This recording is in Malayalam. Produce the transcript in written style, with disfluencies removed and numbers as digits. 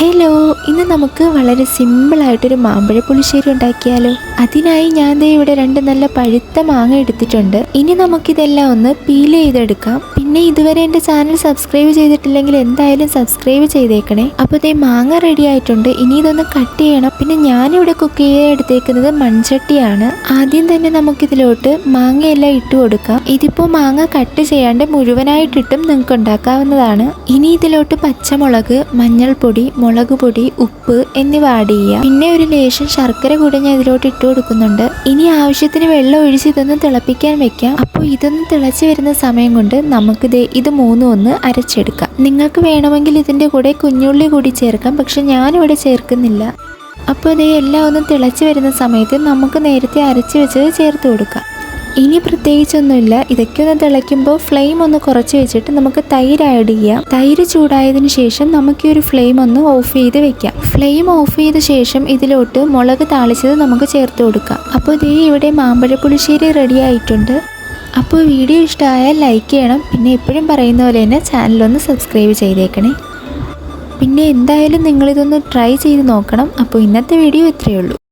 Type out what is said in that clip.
ഹലോ, ഇന്ന് നമുക്ക് വളരെ സിമ്പിളായിട്ടൊരു മാമ്പഴ പുളിശ്ശേരി ഉണ്ടാക്കിയാലോ. അതിനായി ഞാൻ ദേ ഇവിടെ 2 നല്ല പഴുത്ത മാങ്ങ എടുത്തിട്ടുണ്ട്. ഇനി നമുക്കിതെല്ലാം ഒന്ന് പീൽ ചെയ്തെടുക്കാം. പിന്നെ ഇതുവരെ എൻ്റെ ചാനൽ സബ്സ്ക്രൈബ് ചെയ്തിട്ടില്ലെങ്കിൽ എന്തായാലും സബ്സ്ക്രൈബ് ചെയ്തേക്കണേ. അപ്പോൾ ദേ മാങ്ങ റെഡി ആയിട്ടുണ്ട്. ഇനി ഇതൊന്ന് കട്ട് ചെയ്യണം. പിന്നെ ഞാനിവിടെ കുക്ക് ചെയ്യാൻ എടുത്തേക്കുന്നത് മൺചട്ടിയാണ്. ആദ്യം തന്നെ നമുക്കിതിലോട്ട് മാങ്ങയെല്ലാം ഇട്ട് കൊടുക്കാം. ഇതിപ്പോൾ മാങ്ങ കട്ട് ചെയ്യാണ്ട് മുഴുവനായിട്ടിട്ടും നിങ്ങൾക്ക് ഉണ്ടാക്കാവുന്നതാണ്. ഇനി ഇതിലോട്ട് പച്ചമുളക്, മഞ്ഞൾപ്പൊടി, മുളക് പൊടി, ഉപ്പ് എന്നിവ ആഡ് ചെയ്യാം. പിന്നെ ഒരു ലേശം ശർക്കര കൂടി ഞാൻ ഇതിലോട്ട് ഇട്ട് കൊടുക്കുന്നുണ്ട്. ഇനി ആവശ്യത്തിന് വെള്ളം ഒഴിച്ച് ഇതൊന്ന് തിളപ്പിക്കാൻ വെക്കാം. അപ്പോൾ ഇതൊന്ന് തിളച്ച് വരുന്ന സമയം കൊണ്ട് നമുക്ക് ഇത് മൂന്നും ഒന്ന് അരച്ചെടുക്കാം. നിങ്ങൾക്ക് വേണമെങ്കിൽ ഇതിൻ്റെ കൂടെ കുഞ്ഞുള്ളി കൂടി ചേർക്കാം, പക്ഷെ ഞാനിവിടെ ചേർക്കുന്നില്ല. അപ്പോൾ എല്ലാം ഒന്ന് തിളച്ച് വരുന്ന സമയത്ത് നമുക്ക് നേരത്തെ അരച്ച് വെച്ചത് ചേർത്ത് കൊടുക്കാം. ഇനി പ്രത്യേകിച്ചൊന്നുമില്ല. ഇതൊക്കെ ഒന്ന് തിളയ്ക്കുമ്പോൾ ഫ്ലെയിം ഒന്ന് കുറച്ച് വെച്ചിട്ട് നമുക്ക് തൈര് ആഡ് ചെയ്യാം. തൈര് ചൂടായതിനു ശേഷം നമുക്ക് ഒരു ഫ്ലെയിം ഒന്ന് ഓഫ് ചെയ്ത് വെക്കാം. ഫ്ലെയിം ഓഫ് ചെയ്ത ശേഷം ഇതിലോട്ട് മുളക് താളിച്ചത് നമുക്ക് ചേർത്ത് കൊടുക്കാം. അപ്പോൾ ഇവിടെ മാമ്പഴ പുളിശ്ശേരി റെഡി ആയിട്ടുണ്ട്. അപ്പോൾ വീഡിയോ ഇഷ്ടമായാൽ ലൈക്ക് ചെയ്യണം. പിന്നെ എപ്പോഴും പറയുന്ന പോലെ തന്നെ ചാനലൊന്ന് സബ്സ്ക്രൈബ് ചെയ്തേക്കണേ. പിന്നെ എന്തായാലും നിങ്ങളിതൊന്ന് ട്രൈ ചെയ്ത് നോക്കണം. അപ്പോൾ ഇന്നത്തെ വീഡിയോ ഇത്രയേ ഉള്ളൂ.